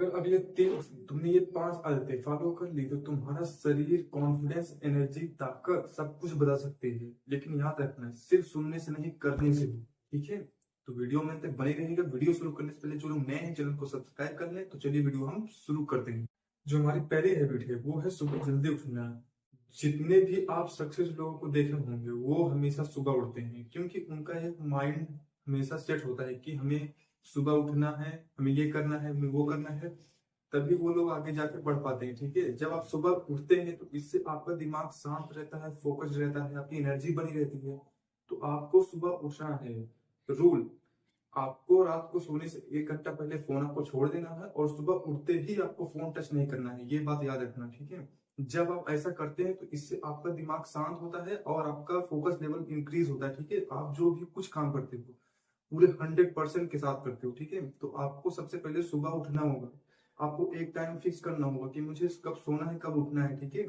अगर अगले 3 तुमने ये 5 आदतें फॉलो कर ली तो तुम्हारा शरीर, कॉन्फिडेंस, एनर्जी, ताकत सब कुछ बदल सकती है। लेकिन याद रखना, सिर्फ सुनने से नहीं, करने से भी। ठीक है, तो वीडियो में तक बने रहेगा। वीडियो शुरू करने से पहले जो लोग नए हैं चैनल को सब्सक्राइब कर लें। तो चलिए वीडियो हम शुरू करते हैं। जो हमारी पहली हैबिट है वो है सुबह जल्दी उठना। जितने भी आप सक्सेस लोगों को देखे होंगे वो हमेशा सुबह उठते हैं, क्योंकि उनका एक माइंड हमेशा सेट होता है कि हमें सुबह उठना है, हमें ये करना है, हमें वो करना है। तभी वो लोग आगे जाके बढ़ पाते हैं। ठीक है, जब आप सुबह उठते हैं तो इससे आपका दिमाग शांत रहता है, फोकस रहता है, आपकी एनर्जी बनी रहती है। तो आपको सुबह उठना है। रूल, आपको रात को सोने से 1 घंटा पहले फोन आपको छोड़ देना है और सुबह उठते ही आपको फोन टच नहीं करना है। ये बात याद रखना। ठीक है, जब आप ऐसा करते हैं तो इससे आपका दिमाग शांत होता है और आपका फोकस लेवल इंक्रीज होता है। ठीक है, आप जो भी कुछ काम करते हो पूरे 100% के साथ करते हो। ठीक है, तो आपको सबसे पहले सुबह उठना होगा। आपको एक टाइम फिक्स करना होगा कि मुझे कब सोना है, कब उठना है। ठीक है,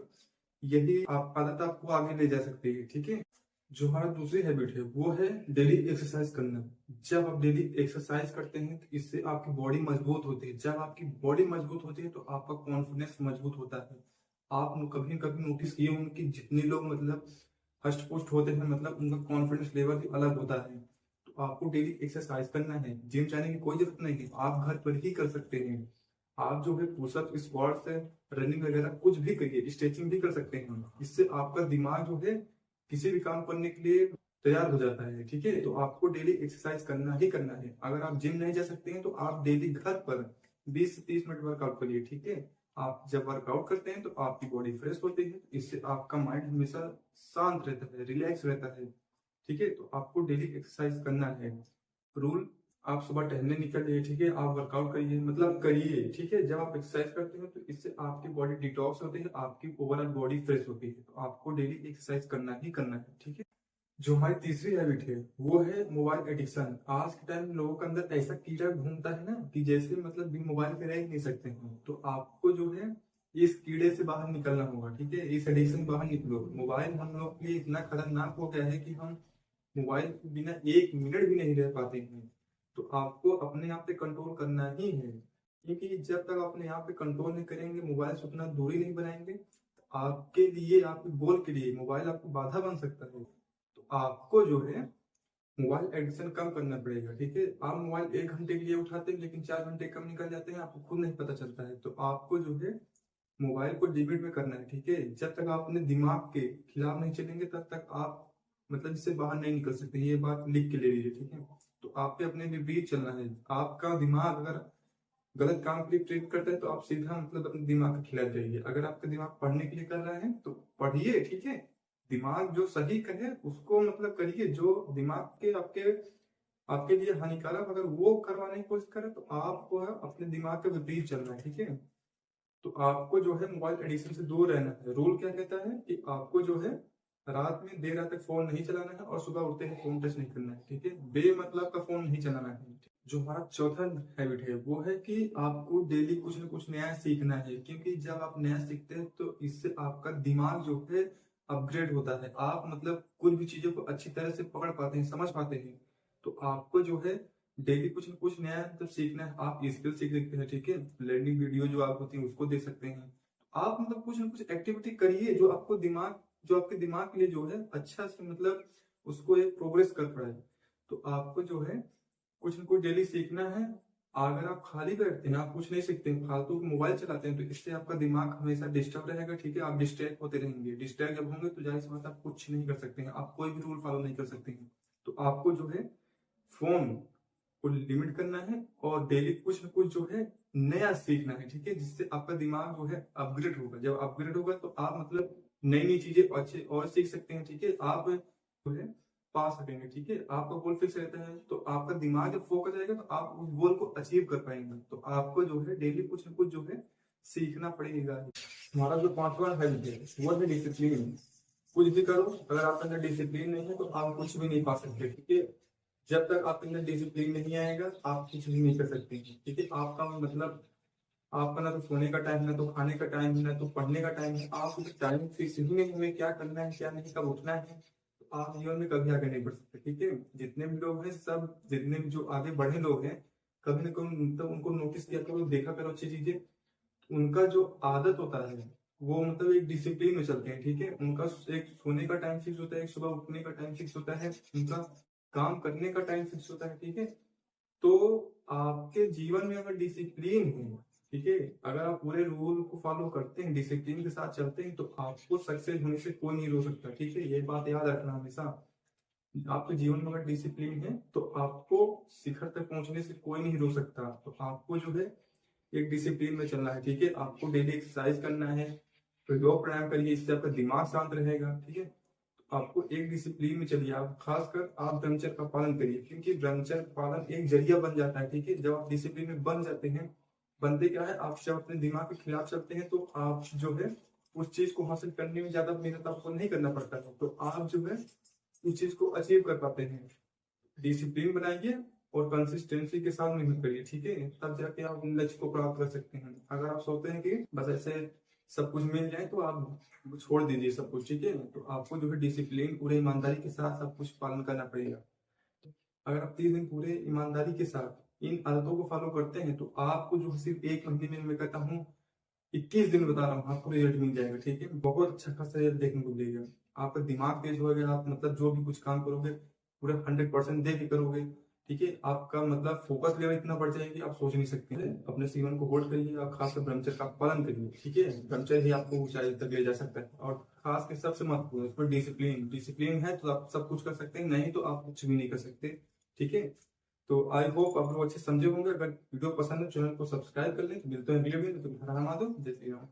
यही आप आदत आपको आगे ले जा सकती है। ठीक है, जो हमारा दूसरी हैबिट है वो है डेली एक्सरसाइज करना। जब आप डेली एक्सरसाइज करते हैं तो इससे आपकी बॉडी मजबूत होती है। जब आपकी बॉडी मजबूत होती है तो आपका कॉन्फिडेंस मजबूत होता है। आप कभी कभी नोटिस किए होंगे कि जितने लोग मतलब हष्ट पुष्ट होते हैं, मतलब उनका कॉन्फिडेंस लेवल ही अलग होता है। तो आपको डेली एक्सरसाइज करना है। जिम जाने की कोई जरूरत नहीं है, आप घर पर ही कर सकते हैं। आप जो है पुशअप, स्क्वाट्स है, रनिंग वगैरह कुछ भी करिए, स्ट्रेचिंग भी कर सकते हैं। इससे आपका दिमाग जो है किसी भी काम करने के लिए तैयार हो जाता है। ठीक है, तो आपको डेली एक्सरसाइज करना ही करना है। अगर आप जिम नहीं जा सकते हैं तो आप डेली घर पर 20 से 30 मिनट वर्कआउट करिए। ठीक है, आप जब वर्कआउट करते हैं तो आपकी बॉडी फ्रेश होती है। इससे आपका माइंड हमेशा शांत रहता है, रिलैक्स रहता है। ठीक है, तो आपको डेली एक्सरसाइज करना है। रूल, आप सुबह टहलने निकलिए। ठीक है, आप वर्कआउट करिए, मतलब करिए। ठीक है, जब आप एक्सरसाइज करते हैं तो इससे आपकी बॉडी डिटॉक्स होती है, आपकी ओवरऑल बॉडी फ्रेश होती है। तो आपको डेली एक्सरसाइज करना ही करना है। ठीक है, जो हमारी तीसरी हैबिट है वो है मोबाइल एडिक्शन। आज के टाइम लोगों के अंदर ऐसा कीड़ा घूमता है ना कि जैसे मतलब बिन मोबाइल के रह ही नहीं सकते हैं। तो आपको जो है इस कीड़े से बाहर निकलना होगा। ठीक है, इस एडिक्शन से बाहर निकलो। मोबाइल हम लोग के लिए इतना खतरनाक हो गया है कि हम मोबाइल के बिना 1 मिनट भी नहीं रह पाते हैं। तो आपको अपने आप पे कंट्रोल करना ही है, क्योंकि जब तक अपने आप पे कंट्रोल नहीं करेंगे, मोबाइल से उतना दूरी नहीं बनाएंगे, तो आपके लिए, आपके गोल के लिए मोबाइल आपको बाधा बन सकता है। तो आपको जो है मोबाइल एडिक्शन कम करना पड़ेगा। ठीक है, आप मोबाइल 1 घंटे के लिए उठाते हैं लेकिन 4 घंटे कम निकल जाते हैं, आपको खुद नहीं पता चलता है। तो आपको जो है मोबाइल को लिमिट में करना है। ठीक है, जब तक आप अपने दिमाग के खिलाफ नहीं चलेंगे तब तक आप मतलब इससे बाहर नहीं निकल सकते। ये बात लिख के ले लीजिए। ठीक है, तो आप पे अपने विपरीत चलना है। आपका दिमाग अगर गलत काम के लिए प्रेरित करता है तो आप सीधा मतलब अपने दिमाग के खिलाफ जाइए। अगर आपका दिमाग पढ़ने के लिए कर रहा है तो पढ़िए। ठीक है, दिमाग जो सही कहे उसको मतलब करिए। जो दिमाग के आपके आपके लिए हानिकारक अगर वो करवाने की कोशिश करे तो आपको है अपने दिमाग के विपरीत चलना है। ठीक है, तो आपको जो है मोबाइल एडिक्शन से दूर रहना है। रूल क्या कहता है कि आपको जो है रात में देर रात तक फोन नहीं चलाना है और सुबह उठते ही फोन टच नहीं करना है। ठीक है, बेमतलब का फोन नहीं चलाना है। जो हमारा चौथा हैबिट है वो है कि आपको डेली कुछ ना कुछ नया सीखना है, क्योंकि जब आप नया सीखते हैं तो इससे आपका दिमाग जो है अपग्रेड होता है। आप मतलब कुछ भी चीजों को अच्छी तरह से पकड़ पाते हैं, समझ पाते हैं। तो आपको जो है डेली कुछ ना कुछ नया मतलब सीखना है। आप स्किल सीख सकते हैं। ठीक है, लर्निंग वीडियो जो आप होती है उसको देख सकते हैं। आप मतलब कुछ ना कुछ एक्टिविटी करिए जो आपको दिमाग, जो आपके दिमाग के लिए जो है अच्छा से मतलब उसको एक प्रोग्रेस कर पाए। तो आपको जो है कुछ ना कुछ डेली सीखना है। अगर आप खाली बैठते हैं, आप कुछ नहीं सीखते हैं, फालतू मोबाइल चलाते हैं, तो इससे आपका दिमाग हमेशा डिस्टर्ब रहेगा। ठीक है, आप डिस्ट्रैक्ट होते रहेंगे। डिस्ट्रैक्ट जब होंगे तो जाहिर सी बात है आप कुछ नहीं कर सकते हैं, आप कोई भी रूल फॉलो नहीं कर सकते हैं। तो आपको जो है फोन को लिमिट करना है और डेली कुछ ना कुछ जो है नया सीखना है। ठीक है, जिससे आपका दिमाग जो है अपग्रेड होगा। जब अपग्रेड होगा तो आप मतलब नई नई चीजें अच्छे और सीख सकते हैं। ठीक है, आप जो है पा सकेंगे। ठीक है, आपका गोल फिक्स रहता है तो आपका दिमाग जब फोकस रहेगा तो आप उस गोल को अचीव कर पाएंगे। तो आपको जो है डेली कुछ ना कुछ जो है सीखना पड़ेगा। हमारा जो पांचवा हैबिट है वो है डिसिप्लिन। कुछ भी करो, अगर आपके अंदर डिसिप्लिन नहीं है तो आप कुछ भी नहीं पा सकते। ठीक है, जब तक आपके अंदर डिसिप्लिन नहीं आएगा आप कुछ भी नहीं कर सकते। ठीक है, आपका मतलब आपका ना तो सोने का टाइम, ना तो खाने का टाइम, ना तो पढ़ने का टाइम है। आप टाइम फिक्स ही नहीं, हमें क्या करना है क्या नहीं, कब उठना है, तो आप जीवन में कभी आगे नहीं बढ़ सकते। ठीक है, जितने भी लोग हैं सब, जितने भी जो आगे बढ़े लोग हैं कभी ना कभी मतलब उनको नोटिस किया करो, देखा करो अच्छी चीजें। उनका जो आदत होता है वो मतलब एक डिसिप्लिन में चलते हैं, ठीक है। उनका एक सोने का टाइम फिक्स होता है, एक सुबह उठने का टाइम फिक्स होता है, उनका काम करने का टाइम फिक्स होता है, ठीक है। तो आपके जीवन में अगर डिसिप्लिन है, ठीक है, अगर आप पूरे रूल को फॉलो करते हैं, डिसिप्लिन के साथ चलते हैं, तो आपको सक्सेस होने से कोई नहीं रोक सकता, ठीक है। ये बात याद रखना हमेशा। आपके जीवन में अगर डिसिप्लिन है तो आपको शिखर तक पहुंचने से कोई नहीं रोक सकता। तो आपको जो है एक डिसिप्लिन में चलना है, ठीक है। आपको डेली एक्सरसाइज करना है, फिर योग प्राणायाम करिए, इससे आपका दिमाग शांत रहेगा, ठीक है। तो आपको एक डिसिप्लिन में चलिए, आप खासकर आप ब्रह्मचर्य का पालन करिए, क्योंकि ब्रह्मचर्य पालन एक जरिया बन जाता है, ठीक है। जब आप डिसिप्लिन में बन जाते हैं, बनते क्या है, आप जब अपने दिमाग के खिलाफ चलते हैं तो आप जो है उस चीज को हासिल करने में ज्यादा मेहनत आपको नहीं करना पड़ता है, तो आप जो है उस चीज को अचीव कर पाते हैं। डिसिप्लिन बनाइए और कंसिस्टेंसी के साथ मेहनत करिए, ठीक है, तब जाके आप उन लक्ष्य को प्राप्त कर सकते हैं। अगर आप सोचते हैं कि बस ऐसे सब कुछ मिल जाए तो आप छोड़ दीजिए सब कुछ, ठीक है। तो आपको जो है डिसिप्लिन पूरे ईमानदारी के साथ सब कुछ पालन करना पड़ेगा। अगर आप 30 दिन पूरे ईमानदारी के साथ इन आदतों को फॉलो करते हैं तो आपको जो सिर्फ 1 महीने में, मैं कहता हूँ 21 दिन बता रहा हूँ, आपको रिजल्ट मिल जाएगा, ठीक है। बहुत अच्छा खासा रिजल्ट देखने को मिलेगा। आपका दिमाग तेज होगा, आप मतलब जो भी कुछ काम करोगे पूरा 100% दे के करोगे, ठीक है। आपका मतलब फोकस लेवल इतना बढ़ जाएगी आप सोच नहीं सकते हैं। अपने जीवन को होल्ड करिए, आप खासकर ब्रह्मचर्य का पालन करिए, ठीक है। ब्रह्मचर्य ही आपको ऊंचाई तक ले जा सकता है। और खास के सबसे महत्वपूर्ण उसमें डिसिप्लिन, डिसिप्लिन है तो आप सब कुछ कर सकते हैं, नहीं तो आप कुछ भी नहीं कर सकते, ठीक है। तो आई होप आप लोग अच्छे समझे होंगे। अगर वीडियो पसंद है चैनल को सब्सक्राइब कर लें। मिलते हैं अगले वीडियो में। तो हर हर महादेव, जय श्री राम।